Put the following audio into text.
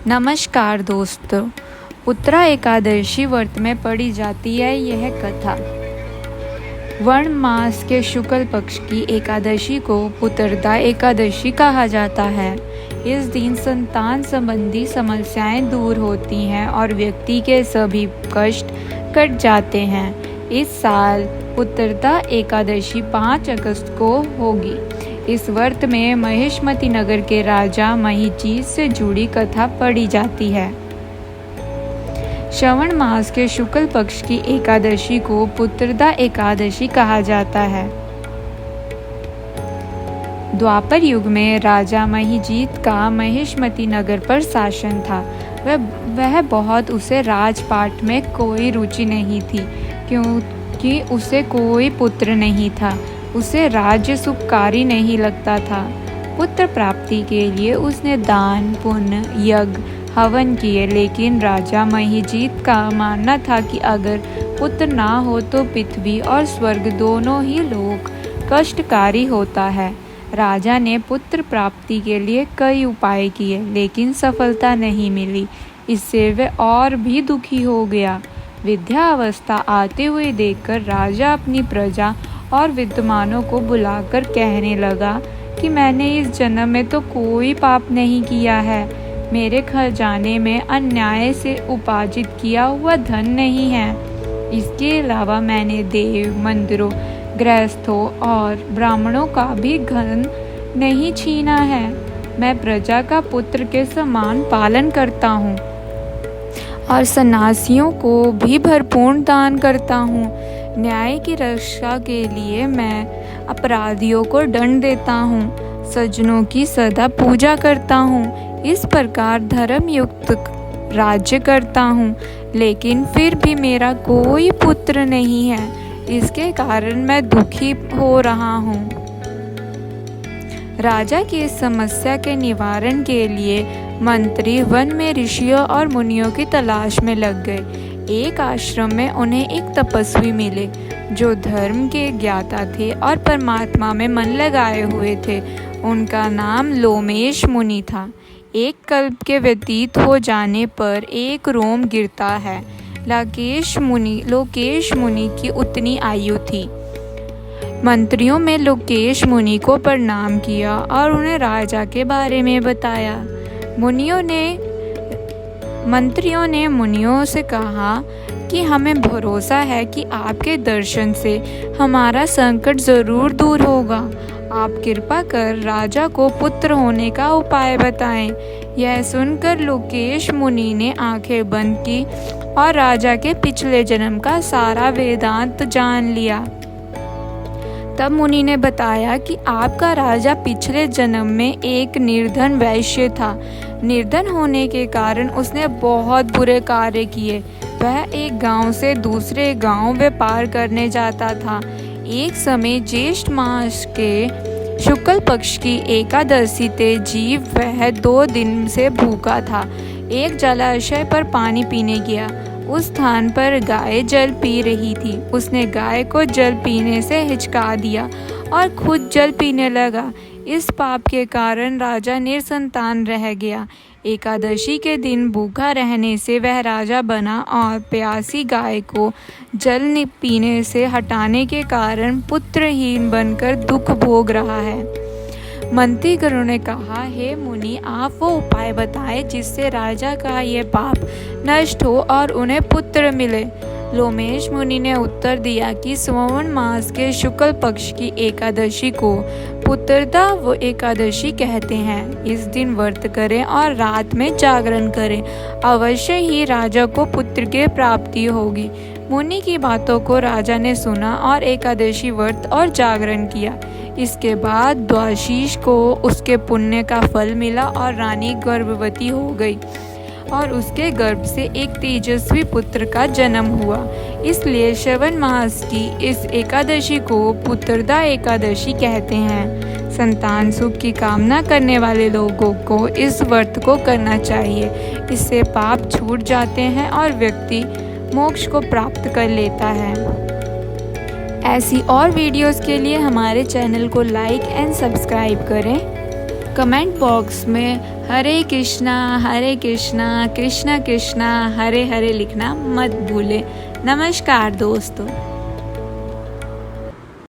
नमस्कार दोस्तों, उत्तरा एकादशी व्रत में पढ़ी जाती है यह कथा। वर्ण मास के शुक्ल पक्ष की एकादशी को पुत्रदा एकादशी कहा जाता है। इस दिन संतान संबंधी समस्याएं दूर होती हैं और व्यक्ति के सभी कष्ट कट जाते हैं। इस साल पुत्रदा एकादशी 5 अगस्त को होगी। इस व्रत में महिष्मती नगर के राजा महिजीत से जुड़ी कथा पढ़ी जाती है। श्रवण मास के शुक्ल पक्ष की एकादशी को पुत्रदा एकादशी कहा जाता है। द्वापर युग में राजा महिजीत का महिष्मती नगर पर शासन था। वह बहुत उसे राजपाट में कोई रुचि नहीं थी, क्योंकि उसे कोई पुत्र नहीं था। उसे राज्य सुखकारी नहीं लगता था। पुत्र प्राप्ति के लिए उसने दान, पुण्य, यज्ञ, हवन किए, लेकिन राजा महिजीत का मानना था कि अगर पुत्र ना हो तो पृथ्वी और स्वर्ग दोनों ही लोक कष्टकारी होता है। राजा ने पुत्र प्राप्ति के लिए कई उपाय किए, लेकिन सफलता नहीं मिली। इससे वह और भी दुखी हो गया। विद्या अवस्था आते हुए देखकर राजा अपनी प्रजा और विद्वानों को बुलाकर कहने लगा कि मैंने इस जन्म में तो कोई पाप नहीं किया है। मेरे खजाने में अन्याय से उपार्जित किया हुआ धन नहीं है। इसके अलावा मैंने देव, मंदिरों, गृहस्थों और ब्राह्मणों का भी धन नहीं छीना है। मैं प्रजा का पुत्र के समान पालन करता हूँ और सन्यासियों को भी भरपूर दान करता हूँ। न्याय की रक्षा के लिए मैं अपराधियों को दंड देता हूँ, सज्जनों की सदा पूजा करता हूँ। इस प्रकार धर्मयुक्त राज्य करता हूँ, लेकिन फिर भी मेरा कोई पुत्र नहीं है। इसके कारण मैं दुखी हो रहा हूँ। राजा की इस समस्या के निवारण के लिए मंत्री वन में ऋषियों और मुनियों की तलाश में लग गए। एक आश्रम में उन्हें एक तपस्वी मिले जो धर्म के ज्ञाता थे और परमात्मा में मन लगाए हुए थे। उनका नाम लोमेश मुनि था। एक कल्प के व्यतीत हो जाने पर एक रोम गिरता है। लोकेश मुनि की उतनी आयु थी। मंत्रियों में लोकेश मुनि को प्रणाम किया और उन्हें राजा के बारे में बताया। मंत्रियों ने मुनियों से कहा कि हमें भरोसा है कि आपके दर्शन से हमारा संकट जरूर दूर होगा। आप कृपा कर राजा को पुत्र होने का उपाय बताएं। यह सुनकर लोकेश मुनि ने आंखें बंद की और राजा के पिछले जन्म का सारा वेदांत जान लिया। तब मुनि ने बताया कि आपका राजा पिछले जन्म में एक निर्धन वैश्य था। निर्धन होने के कारण उसने बहुत बुरे कार्य किए। वह एक गांव से दूसरे गांव व्यापार करने जाता था। एक समय ज्येष्ठ मास के शुक्ल पक्ष की एकादशी ते जीव वह 2 दिन से भूखा था। एक जलाशय पर पानी पीने गया। उस स्थान पर गाय जल पी रही थी। उसने गाय को जल पीने से हिचका दिया और खुद जल पीने लगा। इस पाप के कारण राजा निसंतान रह गया। एकादशी के दिन भूखा रहने से वह राजा बना और प्यासी गाय को जल पीने से हटाने के कारण पुत्रहीन बनकर दुख भोग रहा है। मंत्रीगणों ने कहा, हे मुनि, आप वो उपाय बताएं जिससे राजा का ये पाप नष्ट हो और उन्हें पुत्र मिले। लोमेश मुनि ने उत्तर दिया कि श्रवण मास के शुक्ल पक्ष की एकादशी को पुत्रदा वो एकादशी कहते हैं। इस दिन व्रत करें और रात में जागरण करें। अवश्य ही राजा को पुत्र की प्राप्ति होगी। मुनि की बातों को राजा ने सुना और एकादशी व्रत और जागरण किया। इसके बाद द्वाशीष को उसके पुण्य का फल मिला और रानी गर्भवती हो गई और उसके गर्भ से एक तेजस्वी पुत्र का जन्म हुआ। इसलिए श्रवण मास की इस एकादशी को पुत्रदा एकादशी कहते हैं। संतान सुख की कामना करने वाले लोगों को इस व्रत को करना चाहिए। इससे पाप छूट जाते हैं और व्यक्ति मोक्ष को प्राप्त कर लेता है। ऐसी और वीडियोस के लिए हमारे चैनल को लाइक एंड सब्सक्राइब करें। कमेंट बॉक्स में हरे कृष्णा कृष्णा कृष्णा हरे हरे लिखना मत भूलें। नमस्कार दोस्तों।